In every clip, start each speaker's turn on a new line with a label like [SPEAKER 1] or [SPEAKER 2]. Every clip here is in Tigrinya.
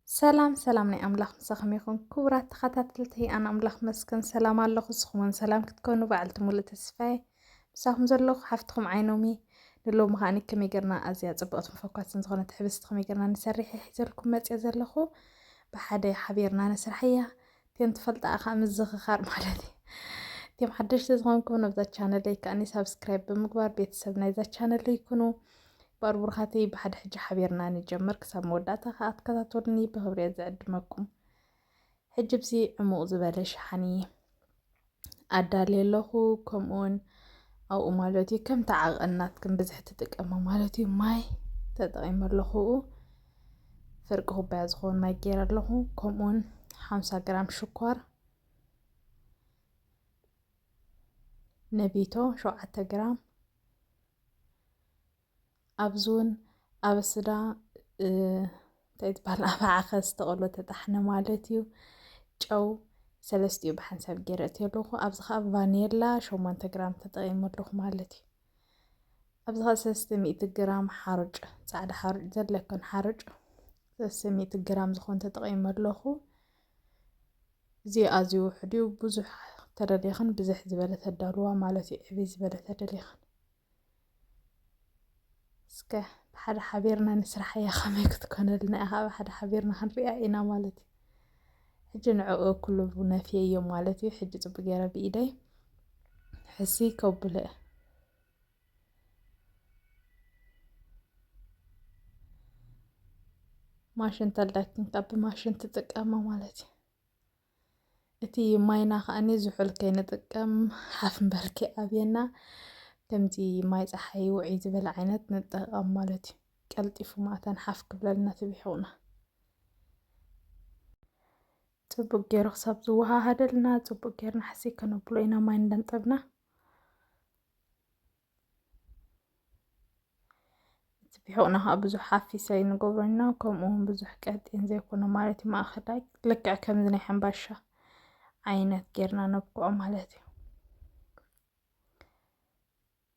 [SPEAKER 1] سلام سلام ني أملاخ مسخم يخون كورات تخاتلتي أنا أملاخ مسكن سلام الله خصكم سلام كتكونوا بعلت مولة تسفاي مساهم زلوخ حفتكم عينومي نلو مغاني كم يقرنا أزياد زبقت مفوقات سنزغنا تحبستكم يقرنا نسرحي حيزلكم ماتي زلخو بحدا حبيرنا نسرحية تين تفلت أخا مزغخار مالتي تيم حدش تزغنكم نبدا تشانل لي كأني سابسكرايب بمقبار بيتسبنا إذا تشانل لي يكونوا بربرخاتي بحد حجة حبيرنا نجمر كسب موداتا خاط كتاتورني بهوريا زعدمكم حجبسي عمو زبالش حني أدالي له كمون أو مالتي كم تعقنات كم بزحت تتقم مالتي ماي تدقيم له فرقه بعزخون ما يجير له كمون 5 جرام شكر نبيتو 7 جرام أبزون أبسدا تيتبال أبعخس تقولو تتحنا مالتيو جو سلستيو بحنسب جيرت يلوخو أبزخ فانيلا 8 جرام تتقيم لوخ مالتي أبزخ 600 جرام حرج سعد حرج زلكن حرج 600 جرام زخون تتقيم لوخو زي أزيو حديو بزح تدليخن بزح زبالة الدلوة مالتي عبي زبالة تدليخن سكه بحد حبيرنا نسرح يا خميك تكون لنا أخا بحد حبيرنا هنرئة إنا مالتي حجي نعقو كله بنافية يوم مالتي حجي تبقيرا بإيدي حسي كوبلة ماشين تلقين قبل ماشين تتقام مالتي اتي ماينا خاني زحول كي نتقام حفن بركي أبينا كمتي ماي صحي وعيد بالعينات نتقام مالتي قلتي فماتن حف قبلنا تبيحونا ጽቡቅ ጌሩ ክሳብ ዝወሃሃደልና ጽቡቅ ጌርና ሕሲ ከነብሎ ኢና ማይ እንዳንጠብና ትቢሖና ከዓ ብዙሕ ሓፊስ ኣይንገብሮ ኢና ከምኡውን ብዙሕ ቀጢን ዘይኮነ ማለት እዩ ማእኸላይ ልክዕ ከምዚ ናይ ሕምባሻ ዓይነት ጌርና ነብክዖ ማለት እዩ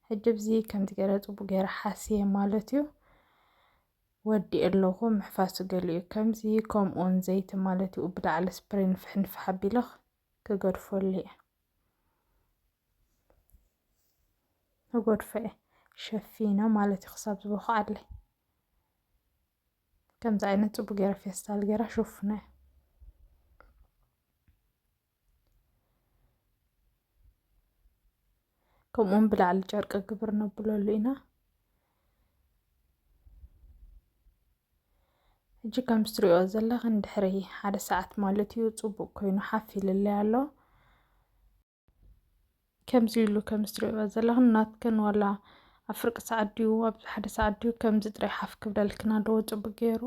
[SPEAKER 1] ሕጂ ብዚ ከምዚ ገይረ ጽቡቅ ጌረ ሓሲየ ማለት እዩ ودي اللوخو محفاس قليو كمزي كوم اون زيت مالتي وبدع على سبرين فحن فحبيلخ كقرفو لي وقرفة شفينا مالتي خصاب زبوخ عدلي كم زعينا تبو قيرا فيستال قيرا شوفنا كوم اون بدع على الجارقة قبرنا بلو لينا ሕጂ ከም ስትሪኦ ዘለኹም ድሕሪ ሓደ ሰዓት ማለት እዩ ጽቡቕ ኮይኑ ሓፊልለ ኣሎ ከምዚ ኢሉ ከም ስትሪኦ ዘለኹም ናትከን ዋላ ኣብ ፍርቂ ሰዓት ድዩ ኣብ ሓደ ሰዓት ድዩ ከምዚ ጥራይ ሓፍ ክብለልክና ኣለዎ ጽቡቕ ገይሩ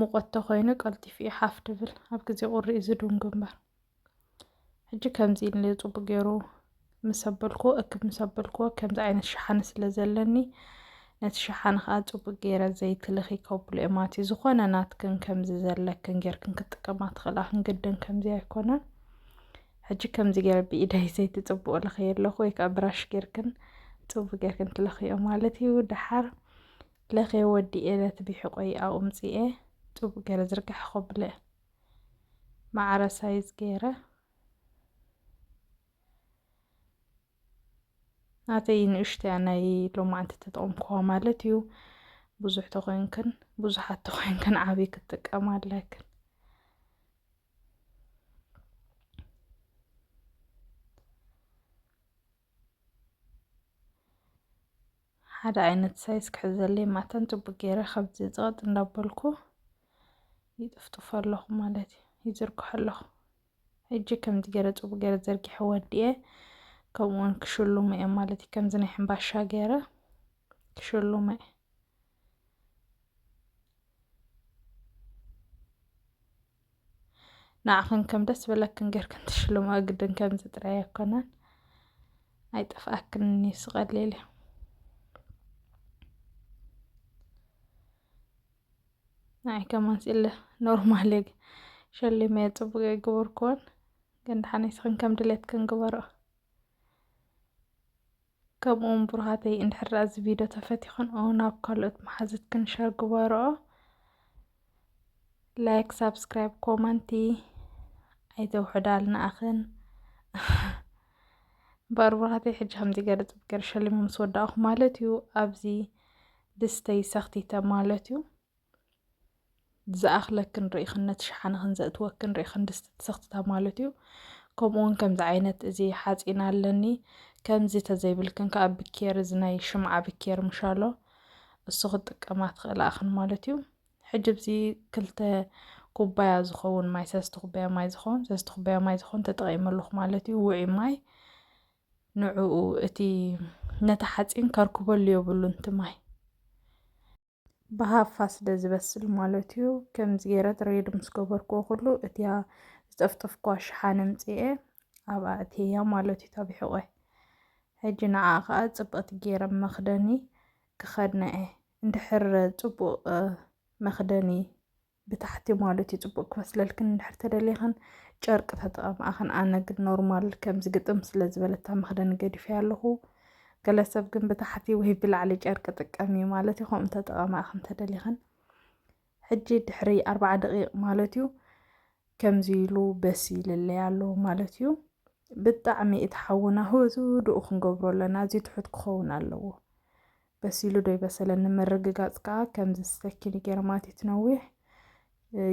[SPEAKER 1] ሙቐት ተኾይኑ ቀልጢፉ ሓፍ ድብል ኣብ ግዜ ቁሪ እዩ ዝድንጉ እምበር ሕጂ ከምዚ ኢሉ ጽቡቕ ገይሩ ምሰበልኩ እክብ ምሰበልኩ ከምዚ ዓይነት ሸሓነ ስለ ዘለኒ ነቲ ሸሓነ ከዓ ጽቡቕ ገይረ ዘይቲ ለኺ ከብሎ እማቲ ዝኾነ ናትክን ከምዚ ዘለክን ጌርክን ክትጥቀማ ትኽእላ ክንግድን ከምዚ ኣይኮነን ሕጂ ከምዚ ገይረ ብኢደይ ዘይቲ ጽቡቕ ለኺ ኣለኹ ወይ ከዓ ብራሽ ጌርክን ጽቡቕ ጌርክን ትለኺዮ ማለት እዩ ድሓር ለኺ ወዲኤ ለትቢሑ ቆይ ኣቁምፂኤ ጽቡቕ ገይረ ዝርግሕ ከብሎ ማዕረ ሳይዝ ገይረ ናተይ ንእሽተይ ናይ ሎማዓንቲ ተጠቕምኩዋ ማለት እዩ ብዙሕ ተኾይንክን ብዙሓት ተኾይንክን ዓብይ ክትጥቀማ ኣለክን ሓደ ዓይነት ሳይዝ ክሕዘለይ ማተን ጽቡቕ ገይረ ከብዚ ዝቕጥ እንዳበልኩ ይጥፍጥፍ ኣለኹ ማለት እዩ ይዝርግሖ ኣለኹ ሕጂ ከምዚ ገይረ ጽቡቕ ገይረ ዘርጊሐ ወዲኤ ከምኡውን ክሽሉመ እየ ማለት እዩ ከምዚ ናይ ሕምባሻ ገይረ ክሽሉመ እየ ንዓኽን ከም ደስ በለክን ጌርክን ትሽሉመ ግድን ከምዚ ጥራይ ኣይኮነን ኣይጠፍኣክን ይስቐሊል እዩ ናይ ከማን ሲለ ኖርማል ሸሊመ ጽቡቕ ይግበርክዎን ግን ድሓን ንስኽን ከም ድሌትክን ግበርኦ ከምኡውን ብሩሃተይ እንድሕር እዚ ቪድዮ ተፈቲኹን ኣብ ካልኦት መሓዝትክን ሸር ግበርኦ ላይክ ሳብስክራይብ ኮመንቲ ኣይተውሕዳልና ኣኽን በርባኻተይ ሕጂ ከምዚ ገለ ፅቡቅ ገይረ ሸሊሞ ምስ ወዳእኹ ማለት እዩ። ኣብዚ ድስተይ ሰኽቲተ ማለት እዩ ዝኣኽለክን ርኢኽን ነቲ ሸሓነ ክንዘእትወክን ርኢኽን ድስቲ ተሰኽቲታ ማለት እዩ። ከምኡውን ከምዚ ዓይነት እዚ ሓፂን ኣለኒ ከምዚ ተዘይብልክን ከዓ ብኬር እዚ ናይ ሽምዓ ብኬር ምሻሎ እሱ ክትጥቀማ ትኽእላ ኣኽን ማለት እዩ። ሕጂ ብዚ 2 ኩባያ ዝኸውን ማይ 3 ኩባያ ማይ ዝኸውን 3 ኩባያ ማይ ዝኸውን ተጠቒመ ኣለኹ ማለት እዩ። ውዑይ ማይ ንዕኡ እቲ ነታ ሓፂን ከርክበሉ የብሉ እንቲ ማይ ብሃፋ ስለ ዝበስል ማለት እዩ። ከምዚ ገይረ ሬዲ ምስ ገበርክዎ ኩሉ እቲያ ዝጠፍጠፍክዋ ሸሓነ ምፅኤ ኣብኣ እትያ ማለት እዩ ተቢሕቆ ሕጂ ንዓ ከዓ ፅብቕቲ ገይረ መኽደኒ ክኸድና እየ እንድሕር ፅቡቕ መኽደኒ ብታሕቲ ማለት እዩ ፅቡቅ ክበስለልክን እንድሕር ተደሊኽን ጨርቂ ተጠቐምኣኽን። ኣነ ግን ኖርማል ከምዚ ግጥም ስለ ዝበለታ መኽደኒ ገዲፈያ ኣለኹ። ገለ ሰብ ግን ብታሕቲ ወይ ብላዕሊ ጨርቂ ጥቀሚ ማለት እዩ። ከምኡ ተጠቐምኣኽን ተደሊኽን ሕጂ ድሕሪ 4 ደቂቕ ማለት እዩ ከምዚ ኢሉ በሲልለይ ኣለዎ ማለት እዩ። ብጣዕሚ እቲ ሓውና ህዱእ ክንገብሮ ኣለና ኣዝዩ ትሑት ክኸውን ኣለዎ። በሲሉ ዶ ይበሰለ ንምርግጋፅ ከዓ ከምዚ ዝተኪኒ ገይረ ማለት እዩ ትነዊሕ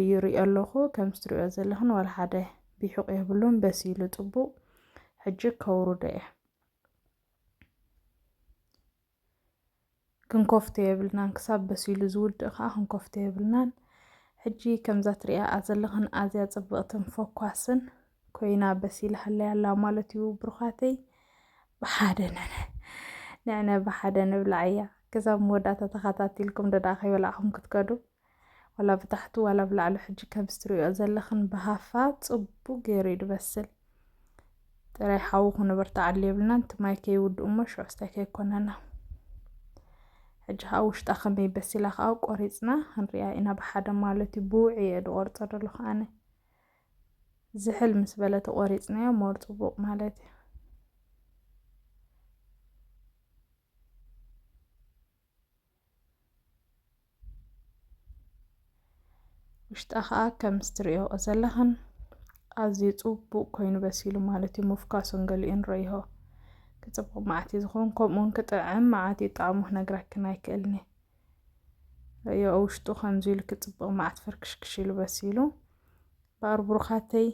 [SPEAKER 1] ይሪኦ ኣለኹ። ከምዚ ትሪኦ ዘለኽን ዋላ ሓደ ቢሑቕ የብሉን በሲሉ ፅቡቕ ሕጂ ከውርዶ እየ ክንከፍቶ የብልናን ክሳብ በሲሉ ዝውድእ ከዓ ክንከፍቶ የብልናን። ሕጂ ከምዛ ትሪኣ ዘለኽን ኣዝያ ፅብቕትን ፎኳስን ኮይና በሲላ ሃለያ ኣላ ማለት እዩ። ብሩኻተይ ብሓደ ንዕነ ብሓደ ንብላ እያ ክሳብ መወዳእታ ተኸታቲልኩም ደዳ ከይበላዕኹም ክትከዱ ዋላ ብታሕቱ ዋላ ብላዕሊ ሕጂ ከምዚ ትሪኦ ዘለኽን ብሃፋ ፅቡቅ ገይሩ ይድበስል። ጥራይ ሓዊ ክንበርታዓሉ የብልናን እቲ ማይ ከይውድእ እሞ ሽዑስታይ ከይኮነና ሕጂ ከዓ ውሽጣ ከመይ በሲላ ከዓ ቆሪፅና ክንሪኣ ኢና ብሓደ ማለት እዩ። ብውዒ እየ ዝቆርፆ ዘለኹ ኣነ ዝሕል ምስ በለ ተቆሪፅናዮ ሞር ፅቡቕ ማለት እዩ። ውሽጣ ከዓ ከምዚ ትሪኦ ዘለኽን ኣዝዩ ፅቡቕ ኮይኑ በሲሉ ማለት እዩ። ምፍካሱን ገሊኡን ርኢሆ ክፅቡቕ መዓት እዩ ዝኸውን ከምኡውን ክጥዕም መዓት እዩ ጣዕሙ ክነግረክን ኣይክእልኒ ርኢዮ ውሽጡ ከምዚ ኢሉ ክፅቡቕ መዓት ፍርክሽክሽ ኢሉ በሲሉ በኣር ብሩኻተይ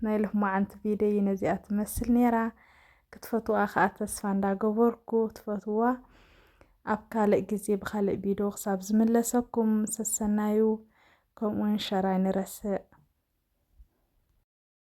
[SPEAKER 1] ናይ ሎማዓንቲ ቪድዮ ነዚኣ ትመስል ነይራ። ክትፈትዋ ከዓ ተስፋ እንዳገበርኩ ትፈትዋ ኣብ ካልእ ግዜ ብካልእ ቪድዮ ክሳብ ዝምለሰኩም ሰሰናዩ ከምኡውን ሸራይ ንረስእ